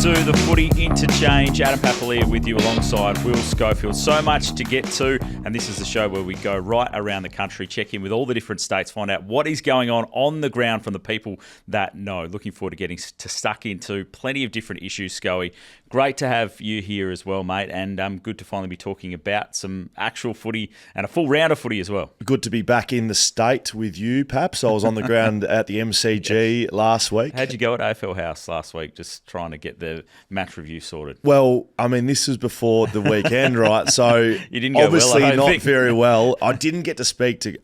to the Footy Interchange. Adam Papalia with you alongside Will Schofield. So much to get to, and this is the show where we go right around the country, check in with all the different states, find out what is going on the ground from the people that know. Looking forward to getting stuck into plenty of different issues, Scoey. Great to have you here as well, mate, and good to finally be talking about some actual footy and a full round of footy as well. Good to be back in the state with you, Paps. I was on the ground at the MCG last week. How'd you go at AFL House last week, just trying to get the match review sorted? Well, I mean, this was before the weekend, right? So you didn't go obviously well, not very well. I didn't get to speak to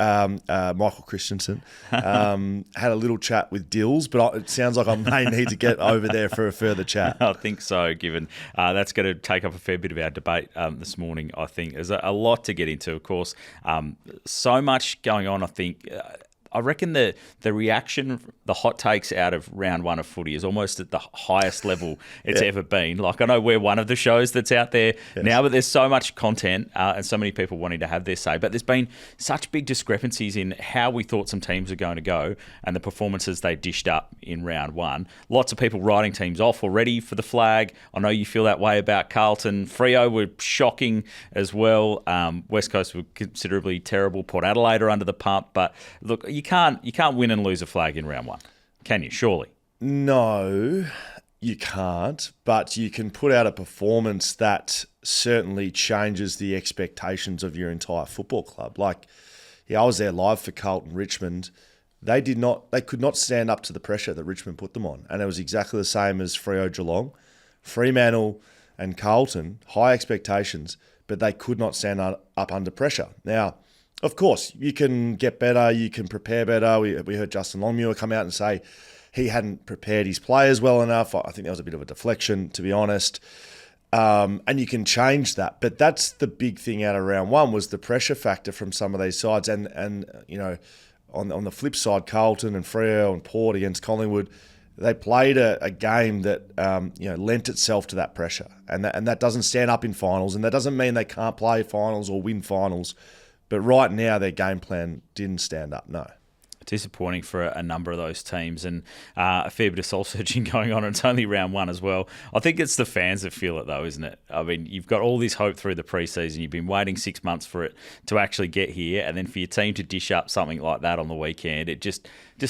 Michael Christensen. Had a little chat with Dills, but it sounds like I may need to get over there for a further chat. I think so, given that's going to take up a fair bit of our debate this morning, I think. There's a lot to get into, of course. So much going on, I think. I reckon the reaction, the hot takes out of round one of footy is almost at the highest level it's ever been. Like, I know we're one of the shows that's out there now, but there's so much content and so many people wanting to have their say. But there's been such big discrepancies in how we thought some teams are going to go and the performances they dished up in round one. Lots of people writing teams off already for the flag. I know you feel that way about Carlton. Freo were shocking as well. West Coast were considerably terrible. Port Adelaide are under the pump. But look, you can't win and lose a flag in round one, can you? Surely. No, you can't. But you can put out a performance that certainly changes the expectations of your entire football club. Like, I was there live for Carlton Richmond. They could not stand up to the pressure that Richmond put them on, and it was exactly the same as Freo Geelong, Fremantle, and Carlton. High expectations, but they could not stand up under pressure. Now, of course, you can get better, you can prepare better. We heard Justin Longmuir come out and say he hadn't prepared his players well enough. I think that was a bit of a deflection, to be honest. And you can change that. But that's the big thing out of round one, was the pressure factor from some of these sides. And you know, on the flip side, Carlton and Freo and Port against Collingwood, they played a game that lent itself to that pressure. And that doesn't stand up in finals. And that doesn't mean they can't play finals or win finals. But right now, their game plan didn't stand up, no. Disappointing for a number of those teams, and a fair bit of soul-searching going on. It's only round one as well. I think it's the fans that feel it, though, isn't it? I mean, you've got all this hope through the preseason. You've been waiting 6 months for it to actually get here, and then for your team to dish up something like that on the weekend, it just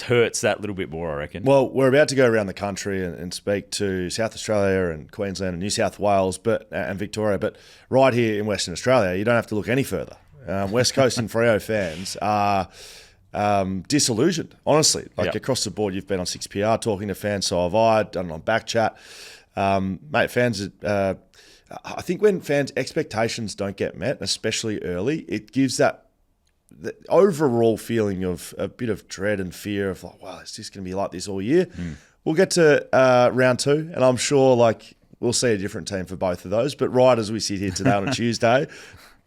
hurts that little bit more, I reckon. Well, we're about to go around the country and speak to South Australia and Queensland and New South Wales and Victoria, but right here in Western Australia, you don't have to look any further. West Coast and Freo fans are disillusioned, honestly. Across the board, you've been on 6PR talking to fans, so have I, done it on BackChat. Mate, fans, I think when fans' expectations don't get met, especially early, it gives the overall feeling of a bit of dread and fear of, like, wow, is this going to be like this all year? We'll get to round two, and I'm sure we'll see a different team for both of those. But right as we sit here today on a Tuesday,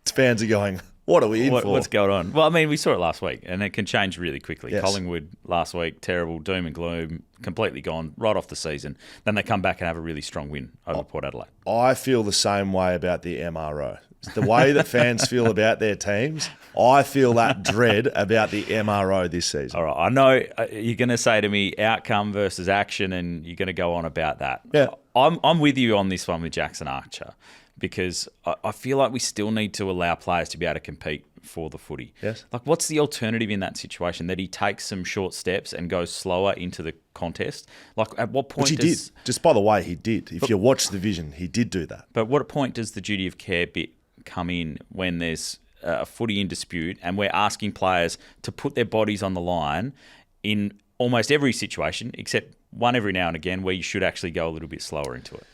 fans are going, what are we in for? What's going on? Well, I mean, we saw it last week, and it can change really quickly. Yes. Collingwood last week, terrible, doom and gloom, completely gone right off the season. Then they come back and have a really strong win over Port Adelaide. I feel the same way about the MRO. The way that fans feel about their teams, I feel that dread about the MRO this season. All right, I know you're going to say to me outcome versus action, and you're going to go on about that. Yeah. I'm with you on this one with Jackson Archer, because I feel like we still need to allow players to be able to compete for the footy. Yes. Like, what's the alternative in that situation? That he takes some short steps and goes slower into the contest? Like, at what point Which he did. Just by the way, he did. If you watch the vision, he did do that. But what point does the duty of care bit come in when there's a footy in dispute and we're asking players to put their bodies on the line in almost every situation, except one every now and again where you should actually go a little bit slower into it?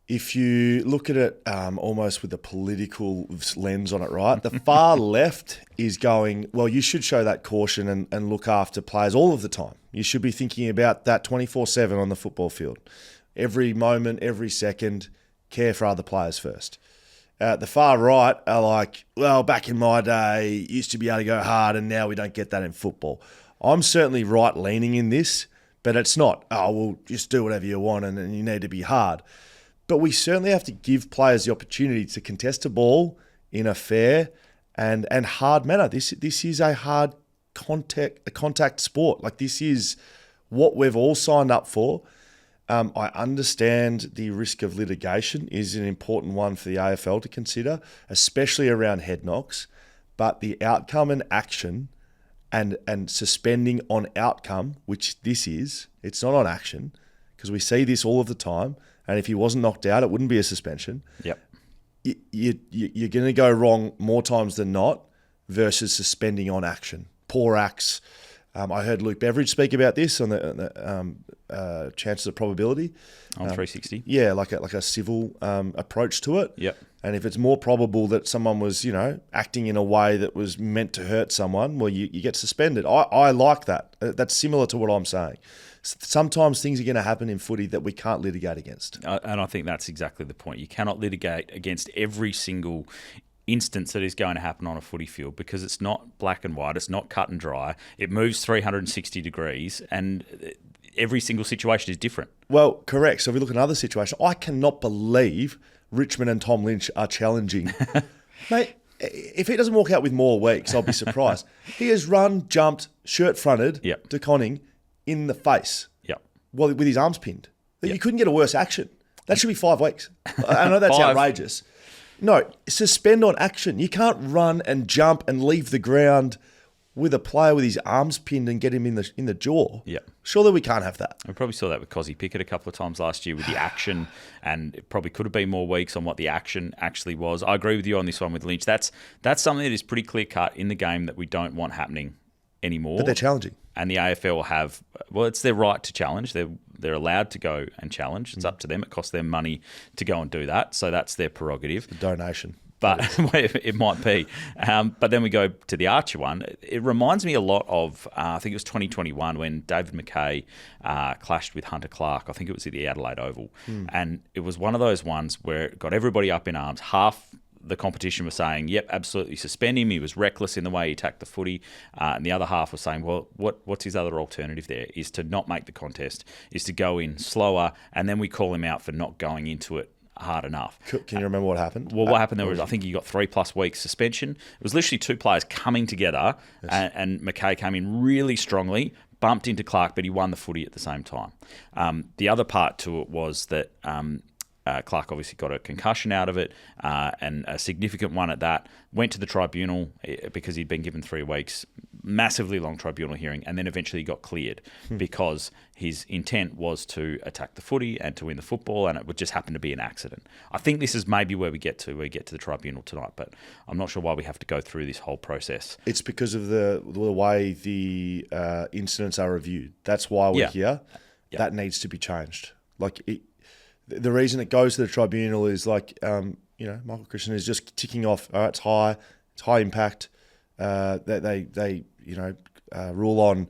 If you look at it almost with a political lens on it, right? The far left is going, well, you should show that caution and look after players all of the time. You should be thinking about that 24/7 on the football field. Every moment, every second, care for other players first. The far right are like, well, back in my day, used to be able to go hard, and now we don't get that in football. I'm certainly right-leaning in this, but it's not, well, just do whatever you want and you need to be hard. But we certainly have to give players the opportunity to contest a ball in a fair and hard manner. This is a hard contact sport. Like, this is what we've all signed up for. I understand the risk of litigation is an important one for the AFL to consider, especially around head knocks. But the outcome and action and suspending on outcome, which this is, it's not on action, because we see this all of the time. And if he wasn't knocked out, it wouldn't be a suspension. Yep. You're going to go wrong more times than not versus suspending on action. Poor acts. I heard Luke Beveridge speak about this on the chances of probability. On 360. Yeah, like a civil approach to it. Yep. And if it's more probable that someone was, acting in a way that was meant to hurt someone, well, you get suspended. I like that. That's similar to what I'm saying. Sometimes things are going to happen in footy that we can't litigate against. And I think that's exactly the point. You cannot litigate against every single instance that is going to happen on a footy field because it's not black and white, it's not cut and dry. It moves 360 degrees and every single situation is different. Well, correct. So if we look at another situation, I cannot believe Richmond and Tom Lynch are challenging. Mate, if he doesn't walk out with more weeks, I'll be surprised. He has run, jumped, shirt fronted to Conning in the face well, with his arms pinned. You couldn't get a worse action. That should be 5 weeks. I know that's outrageous. No, suspend on action. You can't run and jump and leave the ground with a player with his arms pinned and get him in the jaw. Yeah. Surely we can't have that. We probably saw that with Cozzy Pickett a couple of times last year with the action, and it probably could have been more weeks on what the action actually was. I agree with you on this one with Lynch. That's something that is pretty clear cut in the game that we don't want happening anymore. But they're challenging. And the AFL have, well, it's their right to challenge. They're allowed to go and challenge. It's up to them. It costs them money to go and do that. So that's their prerogative. The donation. But it might be. But then we go to the Archer one. It reminds me a lot of, I think it was 2021 when David McKay clashed with Hunter Clark. I think it was at the Adelaide Oval. And it was one of those ones where it got everybody up in arms. Half the competition was saying, yep, absolutely suspend him. He was reckless in the way he attacked the footy. And the other half was saying, well, what's his other alternative there? Is to not make the contest, is to go in slower, and then we call him out for not going into it hard enough. Can you remember what happened? Well, what happened there was, I think he got 3+ weeks suspension. It was literally two players coming together, and McKay came in really strongly, bumped into Clark, but he won the footy at the same time. The other part to it was that Clark obviously got a concussion out of it, and a significant one at that. Went to the tribunal because he'd been given 3 weeks, massively long tribunal hearing, and then eventually got cleared because his intent was to attack the footy and to win the football, and it would just happen to be an accident. I think this is maybe where we get to the tribunal tonight, but I'm not sure why we have to go through this whole process. It's because of the way the incidents are reviewed. That's why we're here. Yep. That needs to be changed. The reason it goes to the tribunal is Michael Christian is just ticking off. All right, it's high impact. They rule on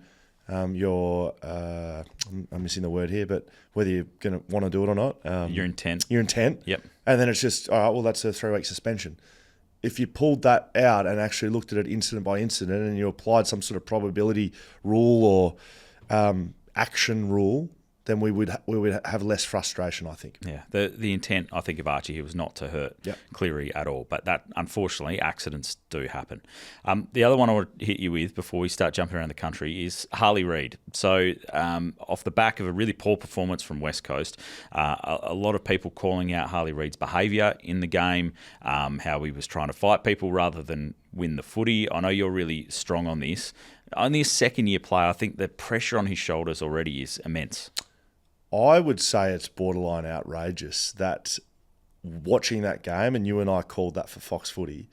your. I'm missing the word here, but whether you're going to want to do it or not. Your intent. Your intent. Yep. And then it's just all right. Well, that's a 3-week suspension. If you pulled that out and actually looked at it incident by incident, and you applied some sort of probability rule or action rule, then we would have less frustration, I think. Yeah, the intent, I think, of Archie here was not to hurt Cleary at all, but that, unfortunately, accidents do happen. The other one I want to hit you with before we start jumping around the country is Harley Reid. So off the back of a really poor performance from West Coast, a lot of people calling out Harley Reid's behaviour in the game, how he was trying to fight people rather than win the footy. I know you're really strong on this. Only a second-year player, I think the pressure on his shoulders already is immense. I would say it's borderline outrageous that watching that game, and you and I called that for Fox Footy,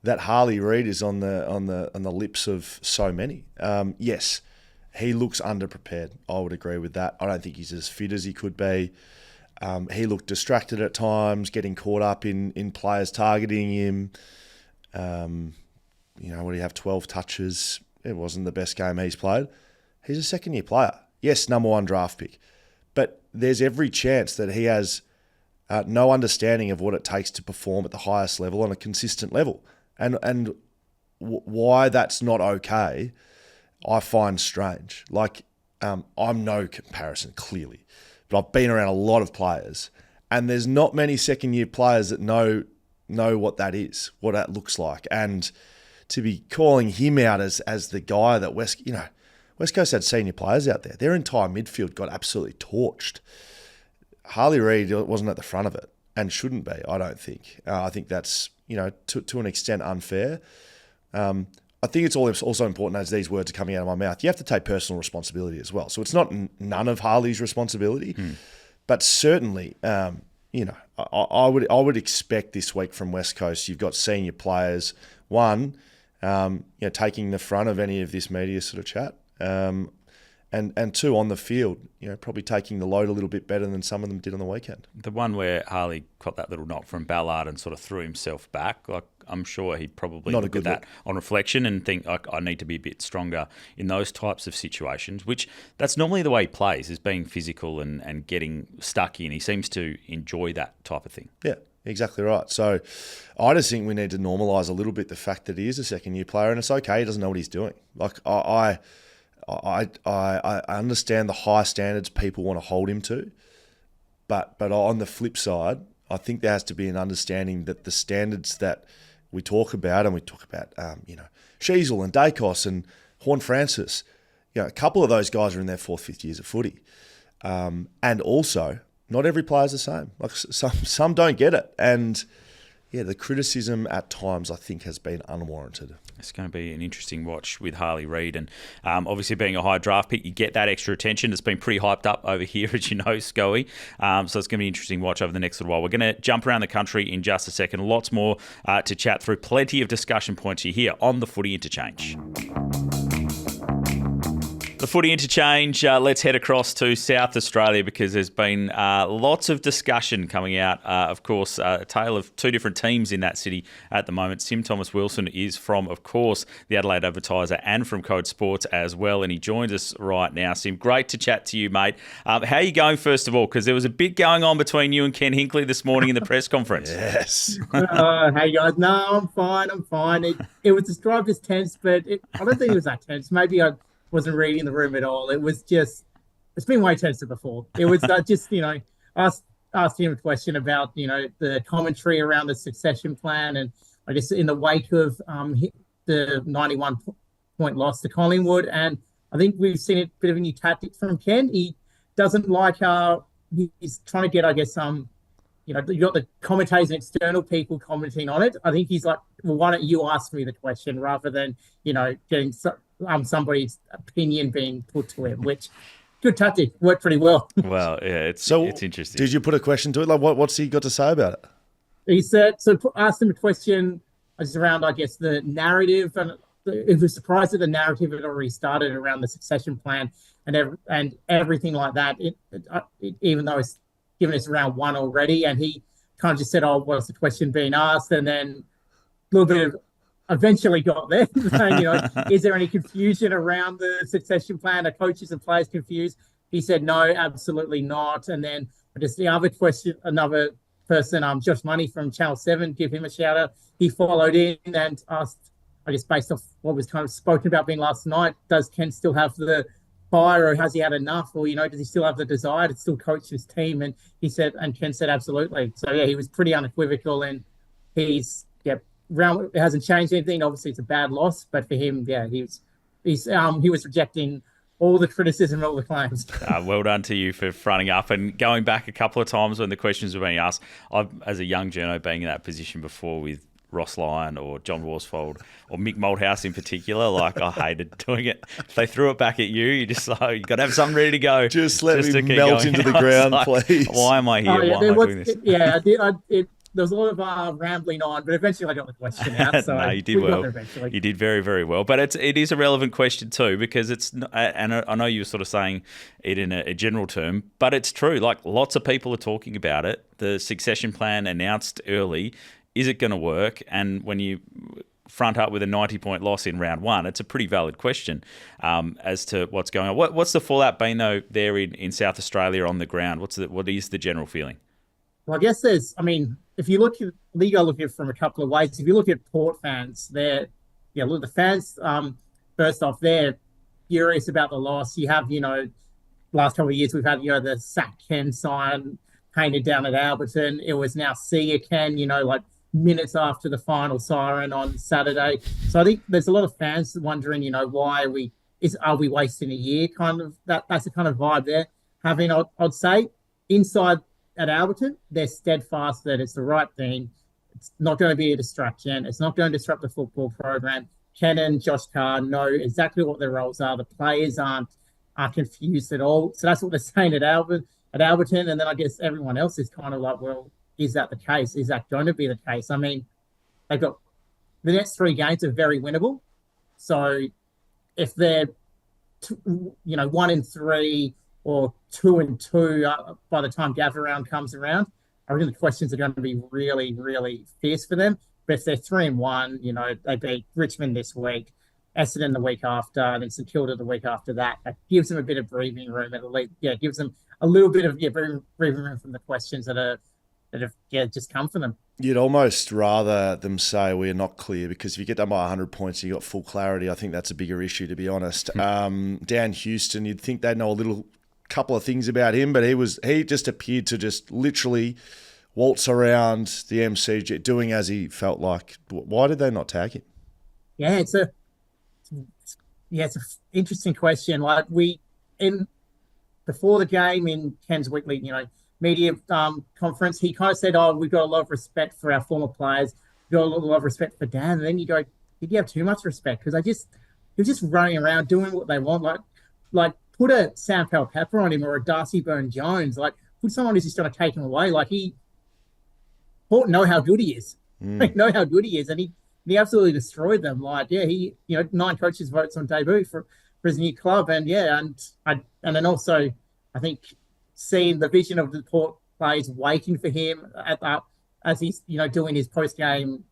that Harley Reid is on the lips of so many. Yes, he looks underprepared. I would agree with that. I don't think he's as fit as he could be. He looked distracted at times, getting caught up in players targeting him. What do you have, 12 touches? It wasn't the best game he's played. He's a second-year player. Yes, number 1 draft pick. But there's every chance that he has no understanding of what it takes to perform at the highest level on a consistent level. And why that's not okay, I find strange. I'm no comparison, clearly. But I've been around a lot of players, and there's not many second-year players that know what that is, what that looks like. And to be calling him out as the guy that West West Coast had senior players out there. Their entire midfield got absolutely torched. Harley Reid wasn't at the front of it and shouldn't be, I don't think. I think that's, to an extent unfair. I think it's also important as these words are coming out of my mouth. You have to take personal responsibility as well. So it's not none of Harley's responsibility, but certainly, I would expect this week from West Coast, you've got senior players, one, taking the front of any of this media sort of chat, and two, on the field, probably taking the load a little bit better than some of them did on the weekend. The one where Harley got that little knock from Ballard and sort of threw himself back, I'm sure he probably looked at that on reflection and think, I need to be a bit stronger in those types of situations, which that's normally the way he plays, is being physical and getting stuck in. He seems to enjoy that type of thing. Yeah, exactly right. So I just think we need to normalise a little bit the fact that he is a second-year player, and it's okay, he doesn't know what he's doing. I understand the high standards people want to hold him to, but on the flip side, I think there has to be an understanding that the standards that we talk about, Sheasel and Dacos and Horne-Francis, a couple of those guys are in their fourth, fifth years of footy. And also, not every player is the same. Like some don't get it. And the criticism at times, I think, has been unwarranted. It's going to be an interesting watch with Harley Reid. And obviously being a high draft pick, you get that extra attention. It's been pretty hyped up over here, as you know, Scoey. So it's going to be an interesting watch over the next little while. We're going to jump around the country in just a second. Lots more to chat through. Plenty of discussion points here on the Footy Interchange. The Footy Interchange, let's head across to South Australia because there's been lots of discussion coming out. Of course, a tale of two different teams in that city at the moment. Sim Thomas-Wilson is from, of course, the Adelaide Advertiser and from Code Sports as well, and he joins us right now. Sim, great to chat to you, mate. How are you going, first of all? Because there was a bit going on between you and Ken Hinkley this morning in the press conference. Yes. Hey, guys. No, I'm fine. It was described as tense, but I don't think it was that tense. Maybe I wasn't reading the room at all. It was just, it's been way tenser before. It was asked him a question about, the commentary around the succession plan. And I guess in the wake of the 91-point loss to Collingwood. And I think we've seen a bit of a new tactic from Ken. He doesn't like how he's trying to get, I guess, you got the commentators and external people commenting on it. I think he's like, well, why don't you ask me the question rather than, getting somebody's opinion being put to him, which good tactic, worked pretty well. Well, yeah, it's interesting. Did you put a question to it? Like, what's he got to say about it? He said, asked him a question just around, I guess, the narrative, and he was surprised that the narrative had already started around the succession plan and everything like that. Even though it's given us round one already, and he kind of just said, "Oh, what's the question being asked?" And then a little bit of eventually got there, saying, is there any confusion around the succession plan? Are coaches and players confused? He said, no, absolutely not. And then just the other question, another person, Josh Money from Channel 7, give him a shout out. He followed in and asked, I guess, based off what was kind of spoken about being last night, does Ken still have the fire, or has he had enough? Or, does he still have the desire to still coach his team? And Ken said, absolutely. So, yeah, he was pretty unequivocal, and he's, it hasn't changed anything. Obviously, it's a bad loss, but for him, he was rejecting all the criticism, all the claims. Well done to you for fronting up and going back a couple of times when the questions were being asked. I've, as a young journo, being in that position before with Ross Lyon or John Worsfold or Mick Malthouse in particular, I hated doing it. If they threw it back at you, you just you got to have something ready to go. Just let me melt into the ground, please. Why am I here? Why am I doing this? Yeah, there was a lot of rambling on, but eventually I got the question out. So no, you did well. You did very, very well. But it is a relevant question too, because it's, and I know you were sort of saying it in a general term, but it's true. Like, lots of people are talking about it. The succession plan announced early. Is it going to work? And when you front up with a 90-point loss in round one, it's a pretty valid question as to what's going on. What's the fallout been though there in South Australia on the ground? What is the general feeling? Well, I guess if you look at it from a couple of ways. If you look at Port fans, the fans, first off, they're furious about the loss. You have, last couple of years we've had, the Sack Ken sign painted down at Alberton. It was now See Ya Ken, minutes after the final siren on Saturday. So I think there's a lot of fans wondering, why are we are we wasting a year? Kind of that's the kind of vibe they're having. I'd say inside at Alberton, they're steadfast that it's the right thing. It's not going to be a distraction. It's not going to disrupt the football program. Ken and Josh Carr know exactly what their roles are. The players aren't confused at all. So that's what they're saying at Alberton. And then I guess everyone else is kind of like, well, is that the case? Is that going to be the case? I mean, they've got the next 3 games are very winnable. So if they're 1-3 or 2-2 by the time gather round comes around, I think the questions are going to be really, really fierce for them. But if they're 3-1, they beat Richmond this week, Essendon the week after, and then St Kilda the week after that. That gives them a bit of breathing room. At least, it gives them a little bit of breathing room from the questions that have just come for them. You'd almost rather them say we're not clear, because if you get done by 100 points and you got full clarity, I think that's a bigger issue, to be honest. Dan Houston, you'd think they'd know a couple of things about him, but he just appeared to just literally waltz around the MCG doing as he felt like. Why did they not tag him? Yeah, it's an interesting question. Like before the game in Ken's weekly, media conference, he kind of said, "Oh, we've got a lot of respect for our former players. We've got a lot of respect for Dan." And then you go, "Did you have too much respect?" Because they're just running around doing what they want. Like put a Sam Pepper on him or a Darcy Byrne-Jones. Like put someone who's just going to take him away. Like know how good he is. Know how good he is, and he absolutely destroyed them. Like, yeah, he 9 coaches votes on debut for his new club, and then also I think seeing the vision of the Port players waiting for him as he's doing his post game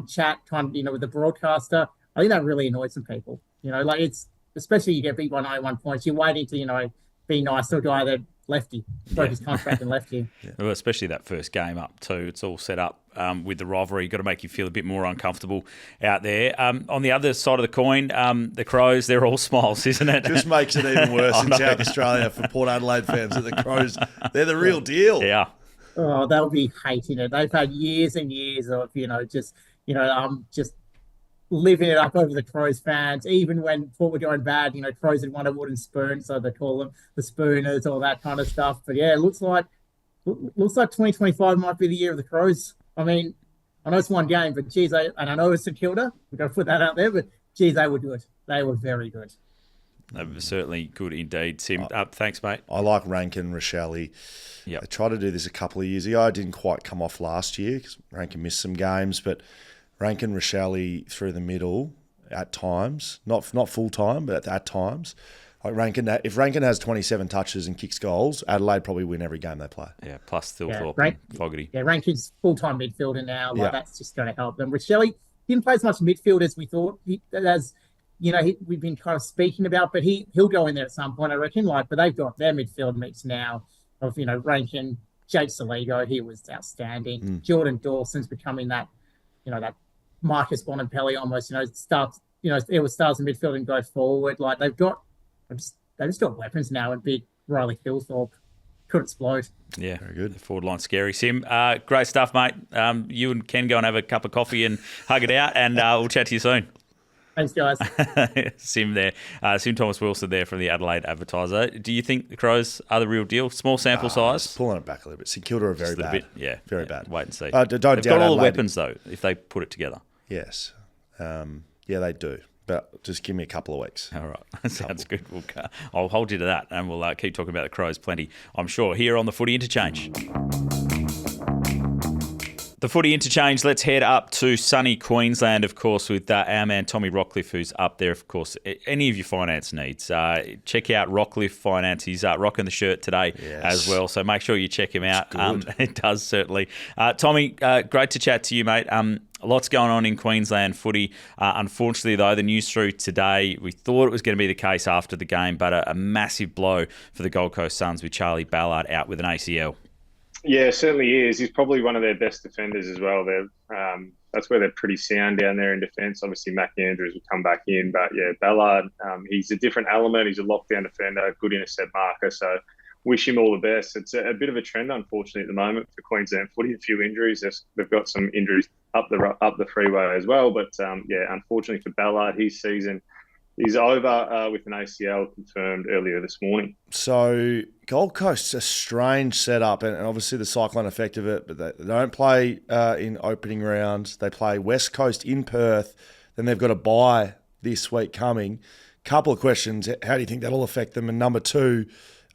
chat kind of with the broadcaster. I think that really annoys some people. Like it's especially you get beat by 91 points. You're waiting to be nice to a guy that left you, broke his contract and left you. Yeah. Well, especially that first game up too. It's all set up with the rivalry. You've got to make you feel a bit more uncomfortable out there. On the other side of the coin, the Crows, they're all smiles, isn't it? Just makes it even worse in South Australia for Port Adelaide fans that the Crows, they're the real deal. Yeah. Oh, they'll be hating it. They've had years and years of, just living it up over the Crows fans. Even when Port were going bad, Crows had won a wooden spoon, so they call them the Spooners, all that kind of stuff. But yeah, it looks like 2025 might be the year of the Crows. I mean, I know it's one game, but geez, and I know it's St Kilda. We've got to put that out there, but geez, they were good. They were very good. They were certainly good indeed. Sim, thanks, mate. I like Rankin, Reilly. Yeah, I tried to do this a couple of years ago. I didn't quite come off last year because Rankin missed some games, but Rankin, Reilly through the middle at times, not full time, but at times. Like if Rankin has 27 touches and kicks goals, Adelaide probably win every game they play. Yeah, plus Thilthorpe and Fogarty. Yeah, Rankin's full-time midfielder now. That's just going to help them. Reilly didn't play as much midfield as we thought. We've been kind of speaking about, but he'll go in there at some point, I reckon. But they've got their midfield mix now of Rankin, Jake Saligo, he was outstanding. Jordan Dawson's becoming that that Marcus Bonampelli almost. Starts. It was stars in midfield and go forward. Like they've just got weapons now, and big Reilly Thilthorpe could explode. Yeah, very good. The forward line scary. Sim, great stuff, mate. You and Ken go and have a cup of coffee and hug it out, and we'll chat to you soon. Thanks, guys. Sim there. Sim Thomas Wilson there from the Adelaide Advertiser. Do you think the Crows are the real deal? Small sample size? Pulling it back a little bit. St Kilda are very bad. Very bad. Wait and see. Don't They've got all Adelaide. the weapons, though, if they put it together. Yes. They do. But just give me a couple of weeks. All right. Sounds good. I'll hold you to that, and we'll keep talking about the Crows plenty, I'm sure, here on the Footy Interchange. The Footy Interchange, let's head up to sunny Queensland, of course, with our man Tommy Rockliff, who's up there, of course. Any of your finance needs, check out Rockliff Finance. He's rocking the shirt today as well, so make sure you check him out. It does, certainly. Tommy, great to chat to you, mate. Lots going on in Queensland footy. Unfortunately, though, the news through today, we thought it was going to be the case after the game, but a massive blow for the Gold Coast Suns with Charlie Ballard out with an ACL. Yeah, certainly is. He's probably one of their best defenders as well. That's where they're pretty sound down there in defence. Obviously, Mac Andrews will come back in. But, yeah, Ballard, he's a different element. He's a lockdown defender, good intercept marker. So wish him all the best. It's a bit of a trend, unfortunately, at the moment for Queensland footy. A few injuries. They've got some injuries up the freeway as well. But, unfortunately for Ballard, his season He's over with an ACL confirmed earlier this morning. So Gold Coast's a strange setup, and obviously the cyclone effect of it, but they don't play in opening round. They play West Coast in Perth, then they've got a bye this week coming. Couple of questions. How do you think that'll affect them? And number two,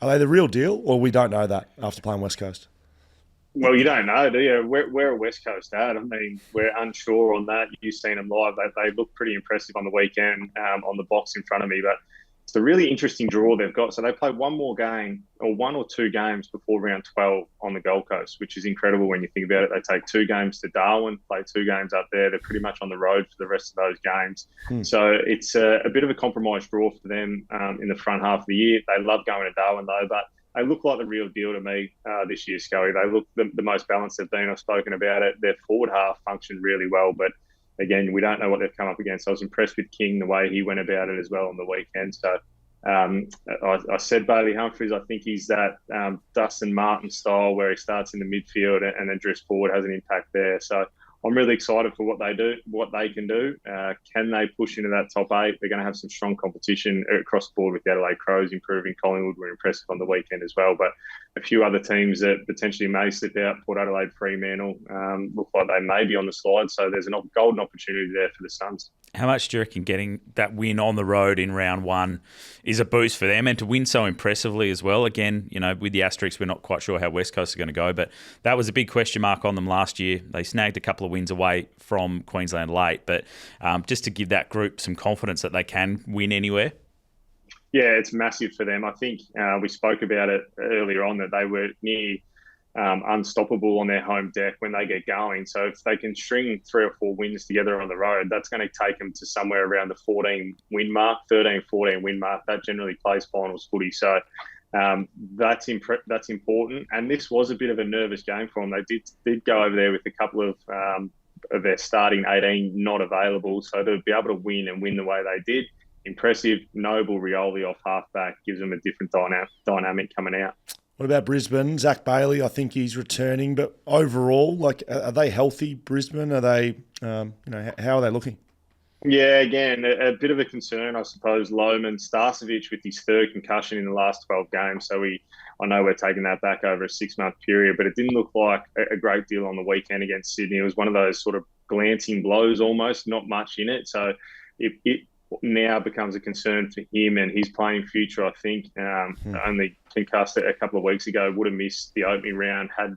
are they the real deal, or we don't know that after playing West Coast? Well, you don't know, do you? Where are West Coast at? I mean, we're unsure on that. You've seen them live. They look pretty impressive on the weekend on the box in front of me. But it's a really interesting draw they've got. So they play one more game or one or two games before round 12 on the Gold Coast, which is incredible when you think about it. They take 2 games to Darwin, play 2 games up there. They're pretty much on the road for the rest of those games. So it's a bit of a compromised draw for them in the front half of the year. They love going to Darwin, though, but they look like the real deal to me this year, Scully. They look the most balanced they've been. I've spoken about it. Their forward half functioned really well, but again, we don't know what they've come up against. I was impressed with King, the way he went about it as well on the weekend. So I said Bailey Humphries. I think he's that Dustin Martin style where he starts in the midfield and then drifts forward, has an impact there. So I'm really excited for what they can do. Can they push into that top 8? They're going to have some strong competition across the board with the Adelaide Crows improving. Collingwood were impressive on the weekend as well, but a few other teams that potentially may slip out, Port Adelaide, Fremantle, look like they may be on the slide. So there's a golden opportunity there for the Suns. How much do you reckon getting that win on the road in round 1 is a boost for them, and to win so impressively as well? Again, with the asterisks, we're not quite sure how West Coast are going to go, but that was a big question mark on them last year. They snagged a couple of wins away from Queensland late, but just to give that group some confidence that they can win anywhere. Yeah, it's massive for them. I think we spoke about it earlier on that they were near unstoppable on their home deck when they get going. So if they can string 3 or 4 wins together on the road, that's going to take them to somewhere around the 14 win mark, 13, 14 win mark. That generally plays finals footy. So that's important. And this was a bit of a nervous game for them. They did go over there with a couple of their starting 18 not available. So to be able to win and win the way they did, impressive. Noble Reilly off halfback gives them a different dynamic coming out. What about Brisbane? Zach Bailey, I think he's returning, but overall, are they healthy, Brisbane? Are they, how are they looking? Yeah, again, a bit of a concern, I suppose. Lohman, Starcevic with his 3rd concussion in the last 12 games. So I know we're taking that back over a 6-month period, but it didn't look like a great deal on the weekend against Sydney. It was one of those sort of glancing blows almost, not much in it. So it now becomes a concern for him and his playing future. I think only concussed a couple of weeks ago, would have missed the opening round had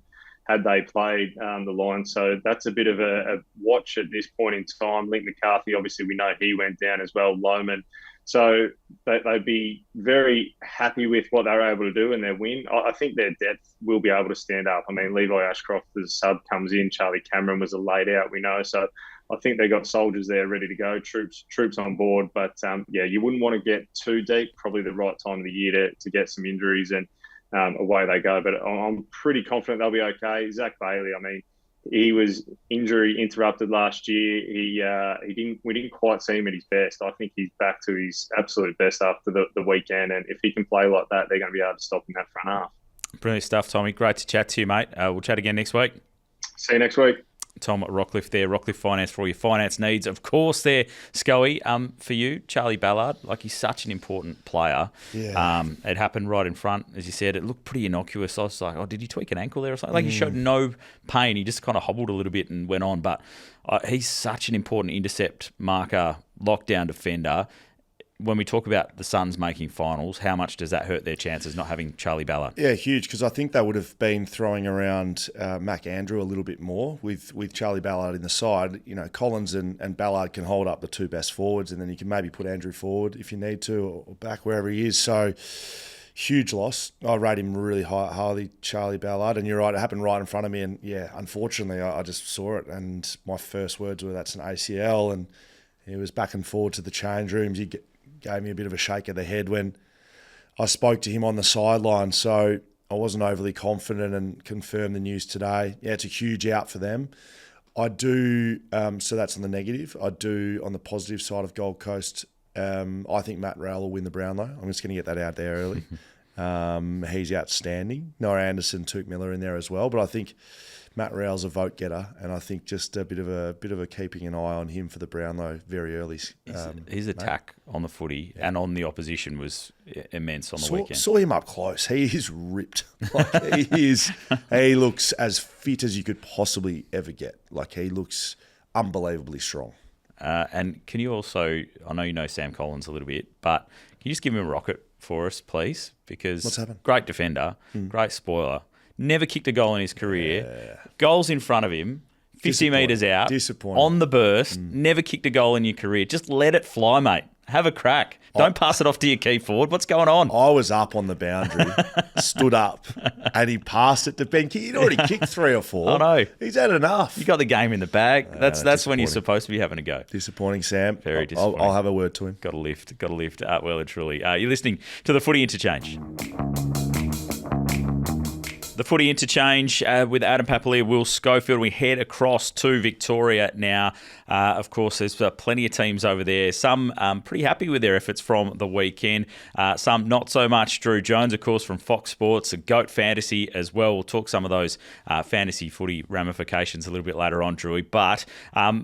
they played the Lions. So that's a bit of a watch at this point in time. Link McCarthy, obviously we know he went down as well, Lohman. So they'd be very happy with what they were able to do in their win. I think their depth will be able to stand up. I mean, Levi Ashcroft as a sub comes in. Charlie Cameron was a laid out, we know. So I think they got soldiers there ready to go, troops on board. But, you wouldn't want to get too deep, probably the right time of the year to get some injuries and away they go. But I'm pretty confident they'll be okay. Zach Bailey, I mean, he was injury interrupted last year. We didn't quite see him at his best. I think he's back to his absolute best after the weekend. And if he can play like that, they're going to be able to stop him that front half. Brilliant stuff, Tommy. Great to chat to you, mate. We'll chat again next week. See you next week. Tom at Rockliff there, Rockliff Finance for all your finance needs. Of course there, Scully, for you, Charlie Ballard, he's such an important player. Yeah. It happened right in front, as you said. It looked pretty innocuous. I was like, did he tweak an ankle there or something? He showed no pain. He just kind of hobbled a little bit and went on. But he's such an important intercept marker, lockdown defender. When we talk about the Suns making finals, how much does that hurt their chances not having Charlie Ballard? Yeah, huge, because I think they would have been throwing around Mac Andrew a little bit more with Charlie Ballard in the side. Collins and Ballard can hold up the 2 best forwards, and then you can maybe put Andrew forward if you need to, or back wherever he is. So huge loss. I rate him really highly, Charlie Ballard, and you're right, it happened right in front of me, and unfortunately I just saw it, and my first words were that's an ACL, and he was back and forward to the change rooms. He gave me a bit of a shake of the head when I spoke to him on the sideline, so I wasn't overly confident and confirmed the news today. Yeah, it's a huge out for them. I do, so that's on the negative. I do, on the positive side of Gold Coast, I think Matt Rowell will win the Brownlow. I'm just going to get that out there early. He's outstanding. Noah Anderson, Tuke Miller in there as well, but I think Matt Rowell's a vote getter, and I think just a bit of a keeping an eye on him for the Brownlow very early. His attack on the footy and on the opposition was immense on the weekend. Saw him up close. He is ripped. Like he looks as fit as you could possibly ever get. Like he looks unbelievably strong. And can you also, I know you know Sam Collins a little bit, but can you just give him a rocket for us, please? Because what's happened? Great defender, great spoiler. Never kicked a goal in his career. Goals in front of him, 50 metres out. Disappointing. On the burst. Never kicked a goal in your career. Just let it fly, mate. Have a crack. Don't pass it off to your key forward. What's going on? I was up on the boundary, stood up, and he passed it to Ben. He'd already kicked 3 or 4. I know. He's had enough. You got the game in the bag. That's when you're supposed to be having a go. Disappointing, Sam. Very disappointing. I'll have a word to him. Got to lift. Well and truly. You're listening to the Footy Interchange. The Footy Interchange with Adam Papalia, Will Schofield. We head across to Victoria now. Of course, there's plenty of teams over there. Some pretty happy with their efforts from the weekend. Some not so much. Drew Jones, of course, from Fox Sports. Goat Fantasy as well. We'll talk some of those fantasy footy ramifications a little bit later on, Drewy. But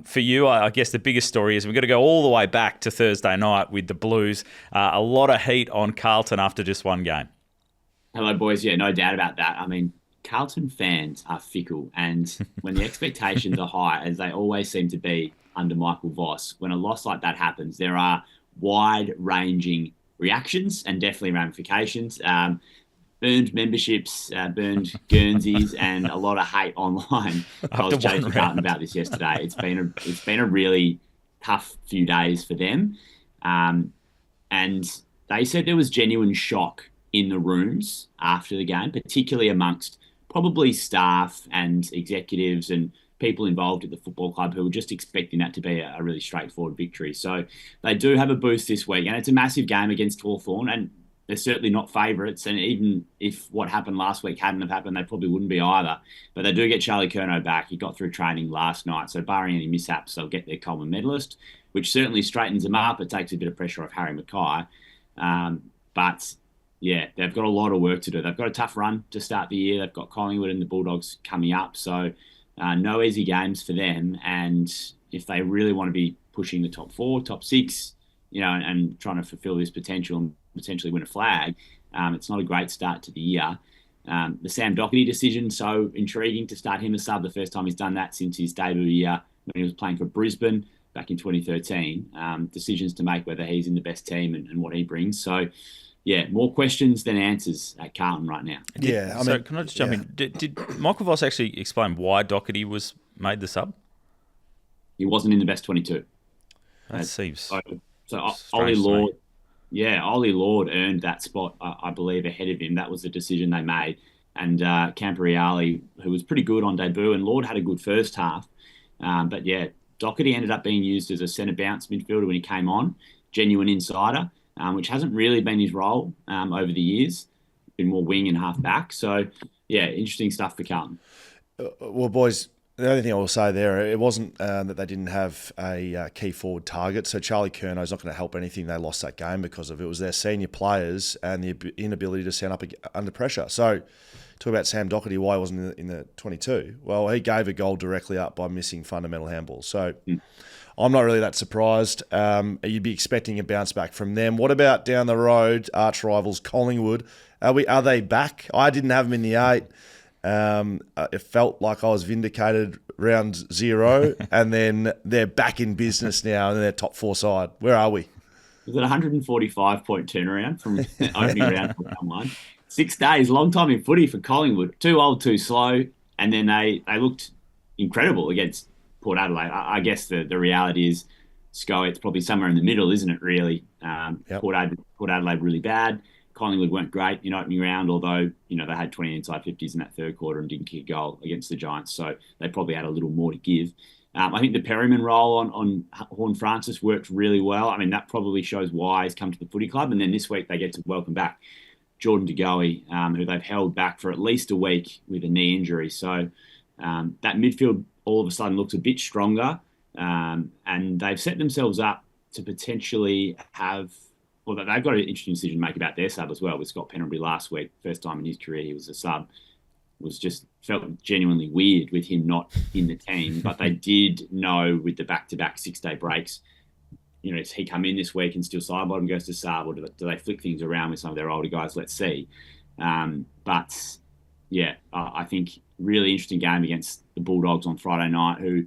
for you, I guess the biggest story is we've got to go all the way back to Thursday night with the Blues. A lot of heat on Carlton after just one game. Hello, boys. Yeah, no doubt about that. I mean, Carlton fans are fickle, and when the expectations are high, as they always seem to be under Michael Voss, when a loss like that happens, there are wide-ranging reactions and definitely ramifications. Burned memberships, burned Guernseys, and a lot of hate online. I was chatting to Carlton about this yesterday. It's been a really tough few days for them, and they said there was genuine shock in the rooms after the game, particularly amongst probably staff and executives and people involved at the football club who were just expecting that to be a really straightforward victory. So they do have a boost this week, and it's a massive game against Hawthorn, and they're certainly not favourites. And even if what happened last week hadn't have happened, they probably wouldn't be either. But they do get Charlie Curnow back. He got through training last night, so barring any mishaps, they'll get their Coleman medalist, which certainly straightens them up. It takes a bit of pressure off Harry Mackay. But yeah, they've got a lot of work to do. They've got a tough run to start the year. They've got Collingwood and the Bulldogs coming up. So no easy games for them. And if they really want to be pushing the top 4, top 6, and trying to fulfill this potential and potentially win a flag, it's not a great start to the year. The Sam Doherty decision, so intriguing to start him as sub. The first time he's done that since his debut year when he was playing for Brisbane back in 2013. Decisions to make whether he's in the best team and what he brings. So, yeah, more questions than answers at Carlton right now. Yeah, so can I just jump in? Did Michael Voss actually explain why Doherty was made the sub? He wasn't in the best 22. That seems so. Ollie Lord, Ollie Lord earned that spot, I believe, ahead of him. That was the decision they made. And Camporeale, who was pretty good on debut, and Lord had a good first half. But yeah, Doherty ended up being used as a centre bounce midfielder when he came on, genuine insider. Which hasn't really been his role over the years. Been more wing and half back. So, yeah, interesting stuff for Carlton. Well, boys, the only thing I will say there, it wasn't that they didn't have a key forward target. So Charlie Curnow's not going to help anything. They lost that game because of it. It was their senior players and the inability to stand up under pressure. So, talk about Sam Doherty, why he wasn't in the 22. Well, he gave a goal directly up by missing fundamental handballs. So, I'm not really that surprised. You'd be expecting a bounce back from them. What about down the road, arch rivals Collingwood? Are they back? I didn't have them in the 8. It felt like I was vindicated round 0, and then they're back in business now, and they're top 4 side. Where are we? Was it a 145-point turnaround from the opening round to round 1? 6 days, long time in footy for Collingwood. Too old, too slow, and then they looked incredible against Port Adelaide. I guess the reality is, Sco, it's probably somewhere in the middle, isn't it, really? Yep. Port Adelaide really bad. Collingwood weren't great in opening round, although, they had 20 inside 50s in that third quarter and didn't kick a goal against the Giants, so they probably had a little more to give. I think the Perryman role on Horn Francis worked really well. I mean, that probably shows why he's come to the footy club. And then this week they get to welcome back Jordan De Goey, who they've held back for at least a week with a knee injury. So that midfield all of a sudden looks a bit stronger, and they've set themselves up to potentially have well, they've got an interesting decision to make about their sub as well. With Scott Pendlebury last week, first time in his career he was a sub, was just felt genuinely weird with him not in the team. But they did know with the back-to-back 6-day breaks, does he come in this week and still sideboard and goes to sub, or do they flick things around with some of their older guys? Let's see. But yeah, I think really interesting game against the Bulldogs on Friday night, who,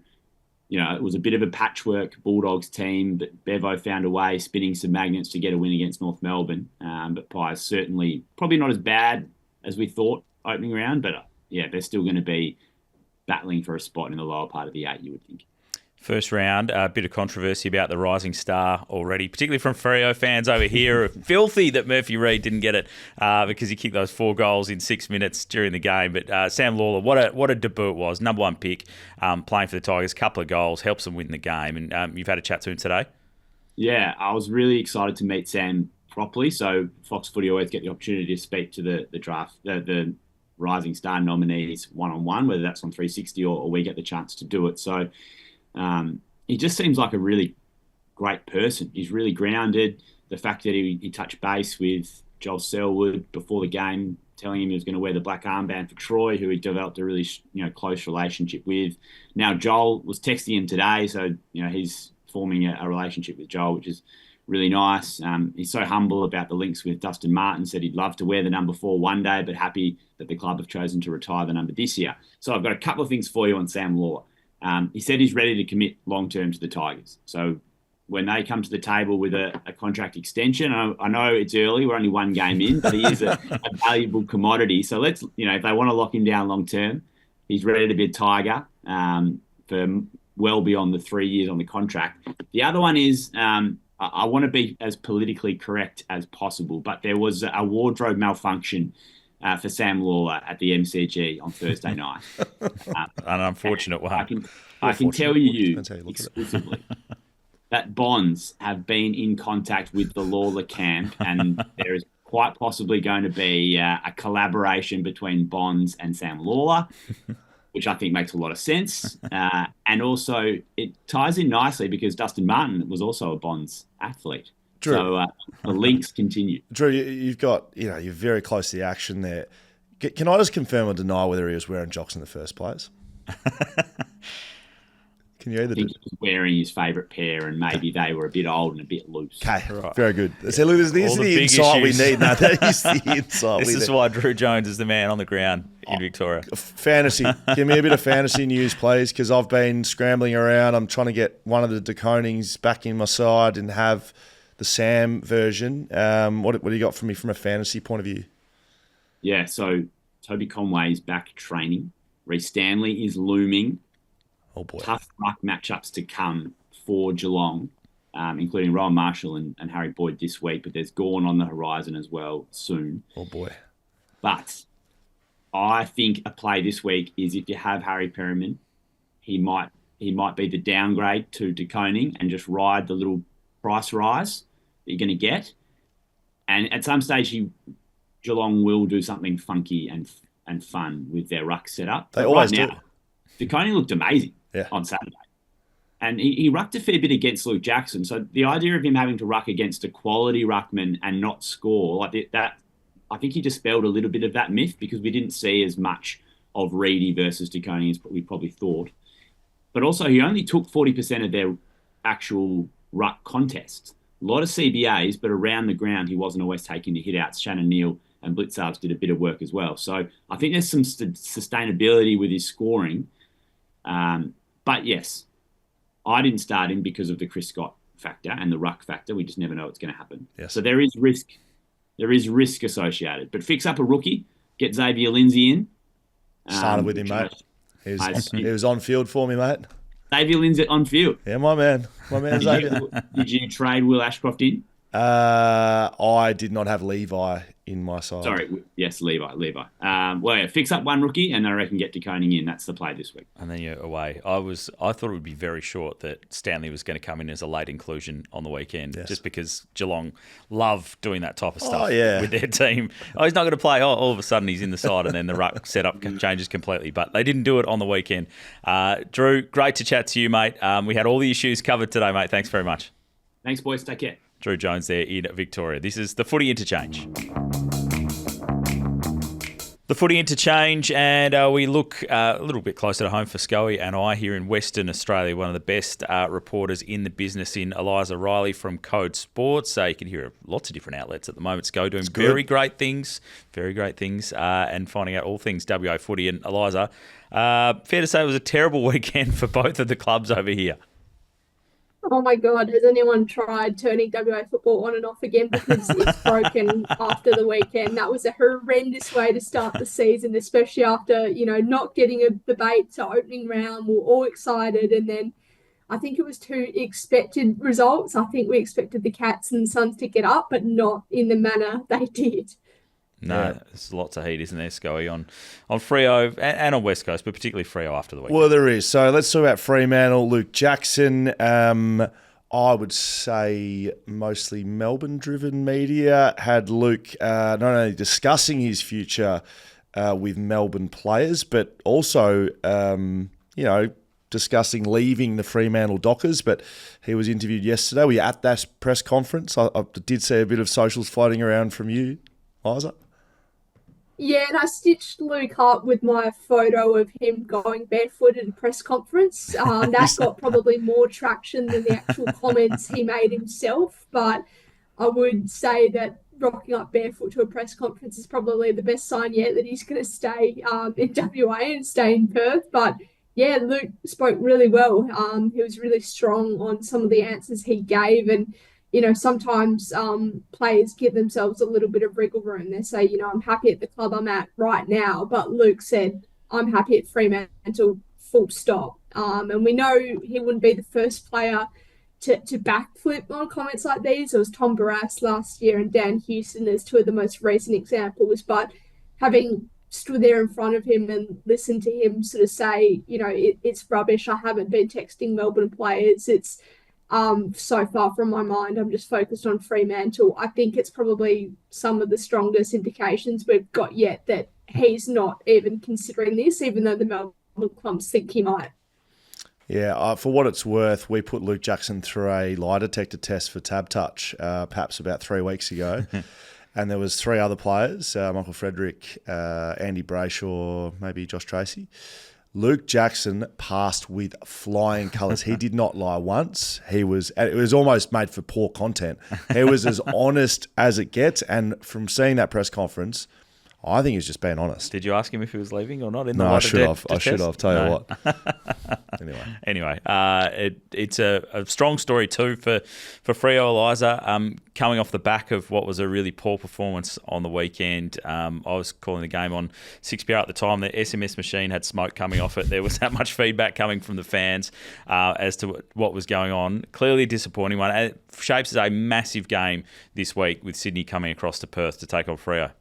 it was a bit of a patchwork Bulldogs team, but Bevo found a way, spinning some magnets to get a win against North Melbourne. But Pies certainly probably not as bad as we thought opening round, but yeah, they're still going to be battling for a spot in the lower part of the 8, you would think. First round, a bit of controversy about the Rising Star already, particularly from Freo fans over here. Filthy that Murphy Reid didn't get it because he kicked those 4 goals in 6 minutes during the game. But Sam Lawler, what a debut it was. Number 1 pick, playing for the Tigers, couple of goals, helps them win the game. And you've had a chat to him today? Yeah, I was really excited to meet Sam properly. So Fox Footy always get the opportunity to speak to the draft, the Rising Star nominees one-on-one, whether that's on 360 or we get the chance to do it. So he just seems like a really great person. He's really grounded. The fact that he touched base with Joel Selwood before the game, telling him he was going to wear the black armband for Troy, who he developed a really close relationship with. Now Joel was texting him today, so he's forming a relationship with Joel, which is really nice. He's so humble about the links with Dustin Martin, said he'd love to wear the number 4 one day, but happy that the club have chosen to retire the number this year. So I've got a couple of things for you on Sam Lawler. He said he's ready to commit long-term to the Tigers. So when they come to the table with a contract extension, I know it's early, we're only 1 game in, but he is a valuable commodity. So let's, if they want to lock him down long-term, he's ready to be a Tiger for well beyond the 3 years on the contract. The other one is, I want to be as politically correct as possible, but there was a wardrobe malfunction for Sam Lawler at the MCG on Thursday night. An unfortunate one. I can tell you exclusively that Bonds have been in contact with the Lawler camp, and there is quite possibly going to be a collaboration between Bonds and Sam Lawler, which I think makes a lot of sense. And also it ties in nicely because Dustin Martin was also a Bonds athlete. Drew. So the links continue. Drew, you've got, you're very close to the action there. Can I just confirm or deny whether he was wearing jocks in the first place? Can you either I think he was wearing his favourite pair, and maybe they were a bit old and a bit loose. Okay, right. Very good. So look, this is the insight we need. No, that is the insight. This is why Drew Jones is the man on the ground in Victoria. Fantasy. Give me a bit of fantasy news, please, because I've been scrambling around. I'm trying to get one of the De Konings back in my side and have the Sam version. What do you got for me from a fantasy point of view? Yeah, so Toby Conway is back training. Reece Stanley is looming. Oh boy. Tough ruck matchups to come for Geelong, including Rowan Marshall and Harry Boyd this week, but there's Gawn on the horizon as well soon. Oh boy. But I think a play this week is if you have Harry Perryman, he might be the downgrade to De Koning and just ride the little price rise that you're going to get. And at some stage, Geelong will do something funky and fun with their ruck setup. They always do. De Koning looked amazing on Saturday. And he rucked a fair bit against Luke Jackson. So the idea of him having to ruck against a quality ruckman and not score, like that, I think he dispelled a little bit of that myth because we didn't see as much of Reilly versus De Koning as we probably thought. But also, he only took 40% of their actual ruck contests. A lot of CBAs, but around the ground, he wasn't always taking the hit-outs. Shannon Neal and Blitzarves did a bit of work as well. So I think there's some sustainability with his scoring. But yes, I didn't start him because of the Chris Scott factor and the ruck factor. We just never know what's going to happen. Yes. So there is risk. There is risk associated. But fix up a rookie, get Xavier Lindsay in. Started with him, mate. He was on field for me, mate. Xavier Lindsay on field. Yeah, my man Xavier. Did you trade Will Ashcroft in? I did not have Levi in my side. Sorry, yes, Levi. Fix up one rookie, and I reckon get De Koning in. That's the play this week. And then you're away. I thought it would be very short that Stanley was going to come in as a late inclusion on the weekend, just because Geelong love doing that type of stuff with their team. He's not going to play. All of a sudden he's in the side, and then the ruck setup changes completely. But they didn't do it on the weekend. Drew, great to chat to you, mate. We had all the issues covered today, mate. Thanks very much. Thanks, boys. Take care. Drew Jones there in Victoria. This is the Footy Interchange. The Footy Interchange, and we look a little bit closer to home for Scully and I here in Western Australia. One of the best reporters in the business in Eliza Reilly from Code Sports. You can hear her lots of different outlets at the moment. Scully doing very great things, and finding out all things WA footy. And Eliza, fair to say it was a terrible weekend for both of the clubs over here. Oh my God, has anyone tried turning WA football on and off again because it's broken after the weekend? That was a horrendous way to start the season, especially after, not getting a debate to opening round. We were all excited, and then I think it was two expected results. I think we expected the Cats and the Suns to get up, but not in the manner they did. No, there's lots of heat, isn't there, Scully, on Freo and on West Coast, but particularly Freo after the weekend. Well, there is. So let's talk about Fremantle. Luke Jackson, I would say mostly Melbourne-driven media, had Luke not only discussing his future with Melbourne players, but also, discussing leaving the Fremantle Dockers. But he was interviewed yesterday. Were you at that press conference? I did see a bit of socials floating around from you, Eliza. Yeah, and I stitched Luke up with my photo of him going barefoot at a press conference. That got probably more traction than the actual comments he made himself. But I would say that rocking up barefoot to a press conference is probably the best sign yet that he's going to stay in WA and stay in Perth. But yeah, Luke spoke really well. He was really strong on some of the answers he gave, and sometimes players give themselves a little bit of wriggle room. They say, I'm happy at the club I'm at right now. But Luke said, I'm happy at Fremantle, full stop. And we know he wouldn't be the first player to backflip on comments like these. It was Tom Barrass last year and Dan Houston as two of the most recent examples. But having stood there in front of him and listened to him sort of say, it's rubbish. I haven't been texting Melbourne players. It's so far from my mind. I'm just focused on Fremantle. I think it's probably some of the strongest indications we've got yet that he's not even considering this, even though the Melbourne clubs think he might. Yeah, for what it's worth, we put Luke Jackson through a lie detector test for Tab Touch, perhaps about 3 weeks ago. And there was 3 other players, Michael Frederick, Andy Brayshaw, maybe Josh Tracy. Luke Jackson passed with flying colours. He did not lie once. It was almost made for poor content. He was as honest as it gets. And from seeing that press conference, I think he's just being honest. Did you ask him if he was leaving or not? No, I should have. Tell you what. Anyway, it's a strong story too for Freo, Eliza. Coming off the back of what was a really poor performance on the weekend. I was calling the game on 6PR at the time. The SMS machine had smoke coming off it. There was that much feedback coming from the fans as to what was going on. Clearly a disappointing one. It shapes as a massive game this week with Sydney coming across to Perth to take on Freo.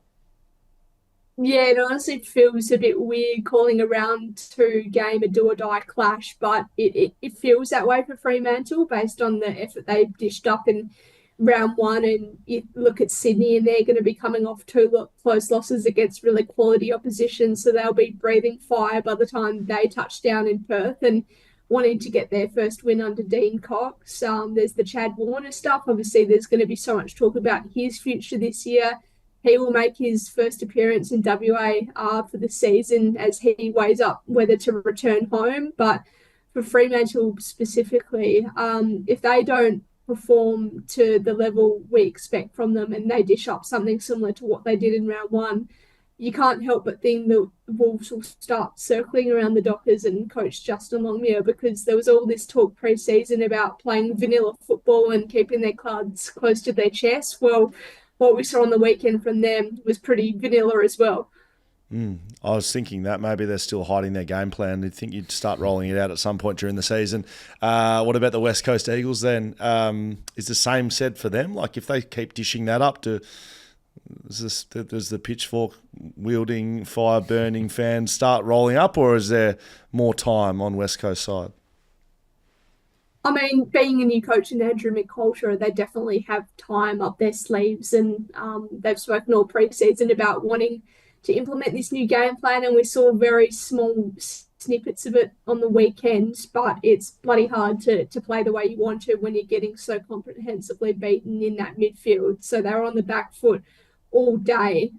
Yeah, it honestly feels a bit weird calling a round 2 game a do-or-die clash, but it feels that way for Fremantle based on the effort they dished up in round 1. And you look at Sydney and they're going to be coming off 2 close losses against really quality opposition, so they'll be breathing fire by the time they touch down in Perth and wanting to get their first win under Dean Cox. There's the Chad Warner stuff. Obviously, there's going to be so much talk about his future this year. He will make his first appearance in WA for the season as he weighs up whether to return home. But for Fremantle specifically, if they don't perform to the level we expect from them and they dish up something similar to what they did in round 1, you can't help but think the Wolves will start circling around the Dockers and coach Justin Longmuir, because there was all this talk pre-season about playing vanilla football and keeping their cards close to their chest. Well, what we saw on the weekend from them was pretty vanilla as well. I was thinking that maybe they're still hiding their game plan. You'd think you'd start rolling it out at some point during the season. What about the West Coast Eagles then? Is the same said for them? Like if they keep dishing that up, does the pitchfork-wielding, fire-burning fans start rolling up, or is there more time on West Coast side? I mean, being a new coach in Andrew McCulture, they definitely have time up their sleeves, and they've spoken all pre-season about wanting to implement this new game plan, and we saw very small snippets of it on the weekends, but it's bloody hard to play the way you want to when you're getting so comprehensively beaten in that midfield. So they're on the back foot all day.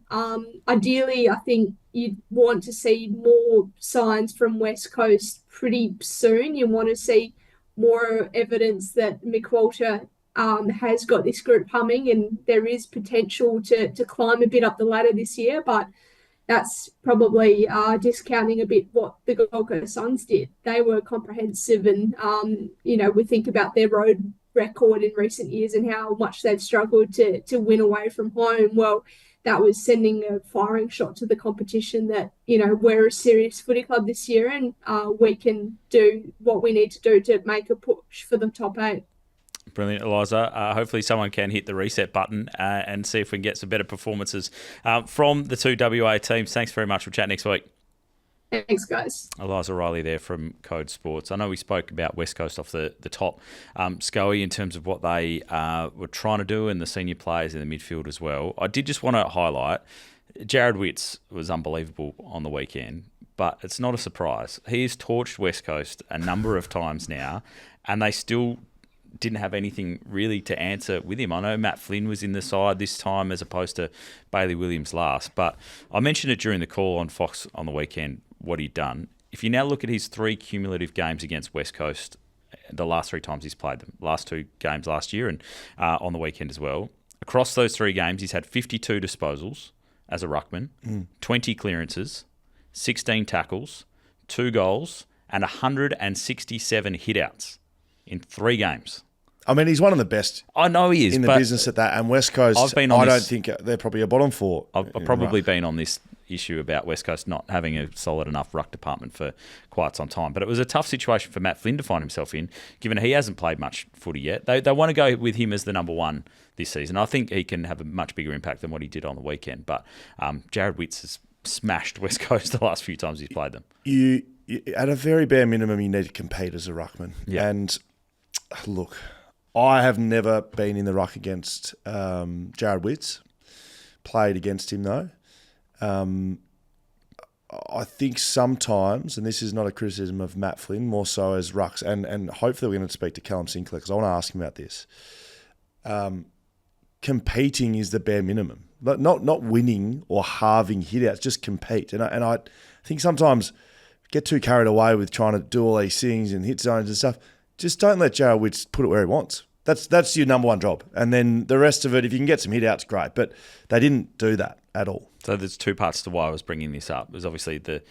Ideally, I think you'd want to see more signs from West Coast pretty soon. You want to see more evidence that Mick Walter has got this group humming, and there is potential to climb a bit up the ladder this year, but that's probably discounting a bit what the Gold Coast Suns did. They were comprehensive, and we think about their road record in recent years and how much they've struggled to win away from home. Well, that was sending a firing shot to the competition that, we're a serious footy club this year, and we can do what we need to do to make a push for the top 8. Brilliant, Eliza. Hopefully someone can hit the reset button and see if we can get some better performances from the two WA teams. Thanks very much. We'll chat next week. Thanks, guys. Eliza Reilly there from Code Sports. I know we spoke about West Coast off the top, Scully, in terms of what they were trying to do, and the senior players in the midfield as well. I did just want to highlight Jared Witts was unbelievable on the weekend, but it's not a surprise. He has torched West Coast a number of times now, and they still didn't have anything really to answer with him. I know Matt Flynn was in the side this time as opposed to Bailey Williams last, but I mentioned it during the call on Fox on the weekend, what he'd done. If you now look at his 3 cumulative games against West Coast, the last 3 times he's played them, last 2 games last year and on the weekend as well, across those 3 games, he's had 52 disposals as a ruckman, 20 clearances, 16 tackles, 2 goals, and 167 hitouts in 3 games. I mean, he's one of the best. I know he is in the business at that. And West Coast, don't think they're probably a bottom 4. I've probably been on this issue about West Coast not having a solid enough ruck department for quite some time. But it was a tough situation for Matt Flynn to find himself in, given he hasn't played much footy yet. They want to go with him as the number 1 this season. I think he can have a much bigger impact than what he did on the weekend. But Jared Witts has smashed West Coast the last few times he's played them. You at a very bare minimum, you need to compete as a ruckman. Yeah. And look, I have never been in the ruck against Jared Witts. Played against him, though. I think sometimes, and this is not a criticism of Matt Flynn, more so as rucks, and hopefully we're going to speak to Callum Sinclair because I want to ask him about this. Competing is the bare minimum. Not winning or halving hitouts, just compete. And I think sometimes get too carried away with trying to do all these things and hit zones and stuff. Just don't let Jared Witts put it where he wants. That's your number 1 job. And then the rest of it, if you can get some hitouts, great. But they didn't do that at all. So there's 2 parts to why I was bringing this up. There's obviously the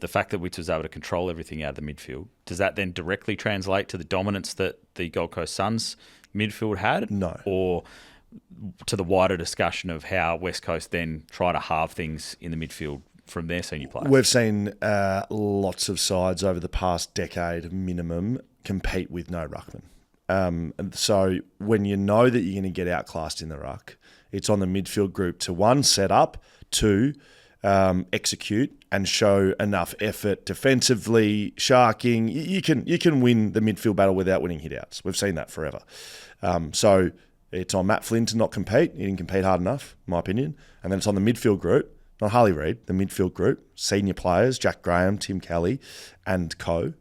fact that Witts was able to control everything out of the midfield. Does that then directly translate to the dominance that the Gold Coast Suns midfield had? No. Or to the wider discussion of how West Coast then try to halve things in the midfield from their senior players? We've seen lots of sides over the past decade minimum compete with no ruckman. And so when you know that you're going to get outclassed in the ruck, it's on the midfield group to 1, set up, 2, execute and show enough effort defensively, sharking. You can win the midfield battle without winning hitouts. We've seen that forever. So it's on Matt Flynn to not compete. He didn't compete hard enough, in my opinion. And then it's on the midfield group, not Harley Reid, the midfield group, senior players, Jack Graham, Tim Kelly and co,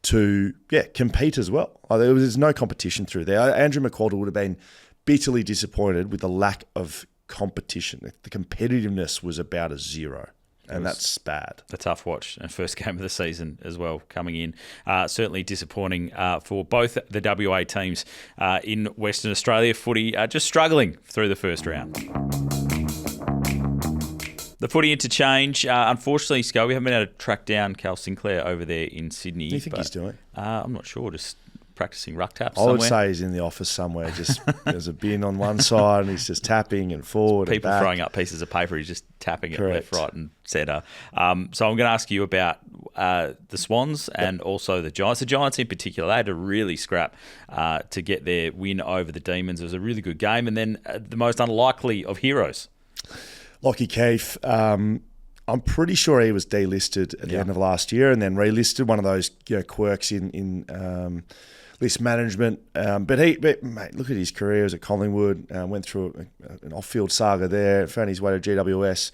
to compete as well. There's no competition through there. Andrew McWalter would have been bitterly disappointed with the lack of competition. The competitiveness was about a 0, and that's bad. A tough watch, and first game of the season as well coming in. Certainly disappointing for both the WA teams in Western Australia footy, just struggling through the first round. The Footy Interchange, unfortunately, Sco, we haven't been able to track down Cal Sinclair over there in Sydney. What do you think he's doing? I'm not sure, just practicing ruck taps I would say he's in the office somewhere. Just there's a bin on one side and he's just tapping and forward People and back. throwing up pieces of paper, he's just tapping it Correct. left, right and centre. So I'm going to ask you about the Swans and also the Giants. The Giants in particular, they had to really scrap to get their win over the Demons. It was a really good game. And then the most unlikely of heroes. Lockie Keefe, I'm pretty sure he was delisted at the end of last year and then relisted, one of those quirks in list management. But mate, look at his career. He was at Collingwood, went through an off-field saga there, found his way to GWS,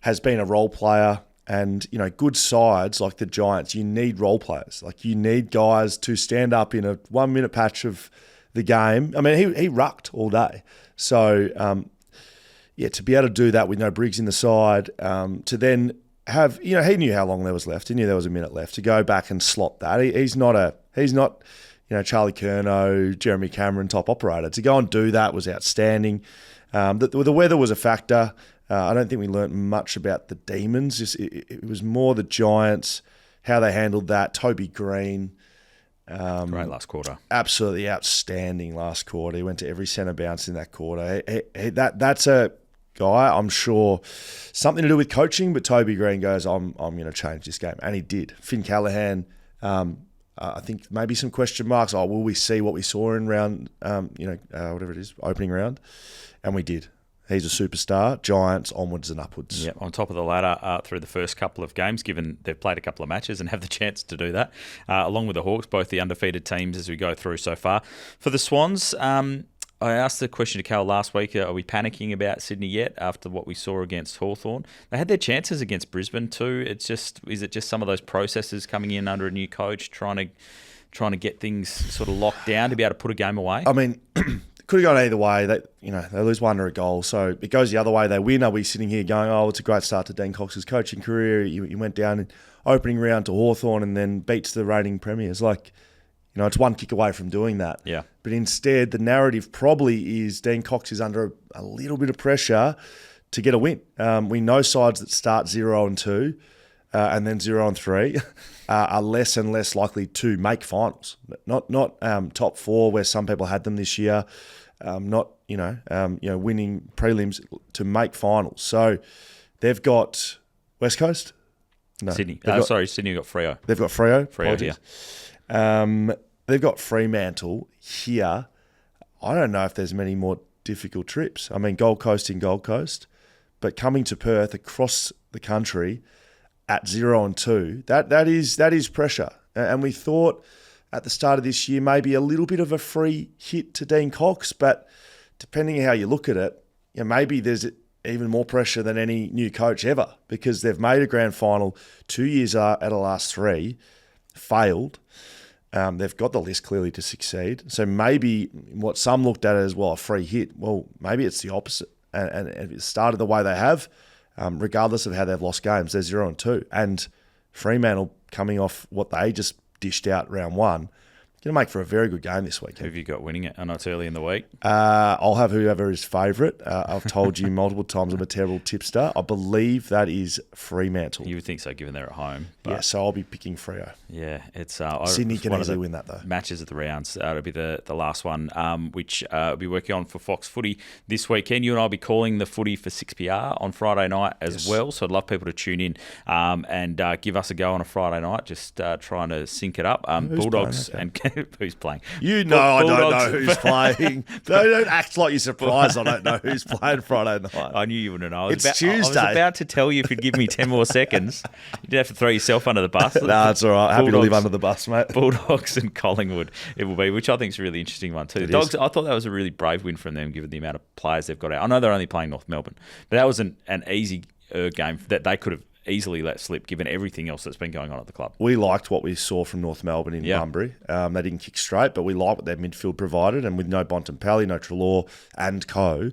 has been a role player And, good sides like the Giants, you need role players. Like, you need guys to stand up in a 1 minute patch of the game. I mean, he rucked all day. So, to be able to do that with no Briggs in the side, to then have, he knew how long there was left. He knew there was a minute left to go back and slot that. He's not Charlie Curnow, Jeremy Cameron type operator. To go and do that was outstanding. The weather was a factor. I don't think we learnt much about the Demons. It was more the Giants, how they handled that. Toby Green. Great last quarter. Absolutely outstanding last quarter. He went to every centre bounce in that quarter. That's a guy, I'm sure, something to do with coaching, but Toby Green goes, I'm going to change this game. And he did. Finn Callahan, I think maybe some question marks. Will we see what we saw in round, whatever it is, opening round? And we did. He's a superstar. Giants onwards and upwards. Yeah, on top of the ladder through the first couple of games, given they've played a couple of matches and have the chance to do that, along with the Hawks, both the undefeated teams as we go through so far. For the Swans, I asked the question to Cal last week, are we panicking about Sydney yet after what we saw against Hawthorn? They had their chances against Brisbane too. Is it just some of those processes coming in under a new coach, trying to get things sort of locked down to be able to put a game away? I mean, could have gone either way. They lose one or a goal. So it goes the other way. They win. Are we sitting here going, it's a great start to Dan Cox's coaching career. You went down in opening round to Hawthorn and then beats the reigning premiers. It's one kick away from doing that. Yeah. But instead, the narrative probably is Dan Cox is under a little bit of pressure to get a win. We know sides that start 0-2 and then 0-3 are less and less likely to make finals. Not top four where some people had them this year. Winning prelims to make finals. So they've got West Coast. No, Sydney. Sydney got Freo. They've got Freo. Freo here. They've got Fremantle here. I don't know if there's many more difficult trips. I mean, Gold Coast in Gold Coast, but coming to Perth across the country at 0-2, that is pressure. And we thought at the start of this year maybe a little bit of a free hit to Dean Cox, but depending on how you look at it, maybe there's even more pressure than any new coach ever because they've made a grand final 2 years out of the last three, failed. They've got the list clearly to succeed. So maybe what some looked at as, a free hit. Well, maybe it's the opposite. And if it started the way they have, regardless of how they've lost games, they're 0-2. And Fremantle coming off what they just dished out round one, going to make for a very good game this weekend. Who have you got winning it? I know it's early in the week. I'll have whoever is favourite. I've told you multiple times I'm a terrible tipster. I believe that is Fremantle. You would think so, given they're at home. Yeah, so I'll be picking Freo. Yeah, it's Sydney can easily win that though. Matches of the rounds. It'll be the last one, which we'll be working on for Fox Footy this weekend. You and I'll be calling the footy for 6PR on Friday night as well. So I'd love people to tune in and give us a go on a Friday night. Just trying to sync it up. Bulldogs and who's playing? I don't know who's playing. Don't act like you're surprised. I don't know who's playing Friday night. I knew you wouldn't know. It's Tuesday. I was about to tell you if you'd give me 10 more seconds. You didn't have to throw yourself under the bus. No, it's all right. Happy to live under the bus, mate. Bulldogs and Collingwood it will be, which I think is a really interesting one too. The Dogs, I thought that was a really brave win from them given the amount of players they've got out. I know they're only playing North Melbourne, but that was an easy game that they could have easily let slip given everything else that's been going on at the club. We liked what we saw from North Melbourne in Bunbury. They didn't kick straight, but we liked what their midfield provided, and with no Bontempelli, no Treloar and co.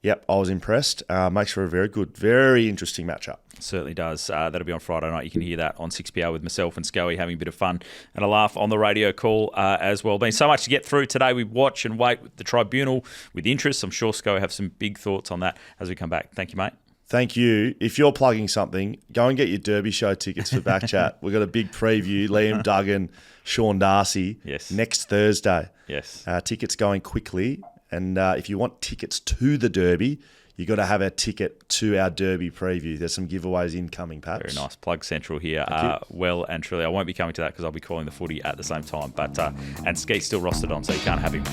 Yep, I was impressed. Makes for a very good, very interesting matchup. Certainly does. That'll be on Friday night. You can hear that on 6PR with myself and Scully having a bit of fun and a laugh on the radio call as well. Been so much to get through today. We watch and wait with the Tribunal with interest. I'm sure Scully will have some big thoughts on that as we come back. Thank you, mate. Thank you. If you're plugging something, go and get your Derby Show tickets for BackChat. We've got a big preview. Liam Duggan, Sean Darcy. Yes. Next Thursday. Yes. Tickets going quickly. And if you want tickets to the Derby, you got to have a ticket to our Derby preview. There's some giveaways incoming, Paps. Very nice. Plug Central here. Well and truly. I won't be coming to that because I'll be calling the footy at the same time. But and Skeet's still rostered on, so you can't have him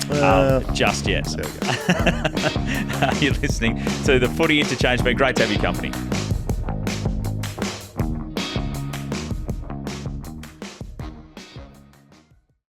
just yet. There we go. You're listening to the Footy Interchange. Been great to have your company.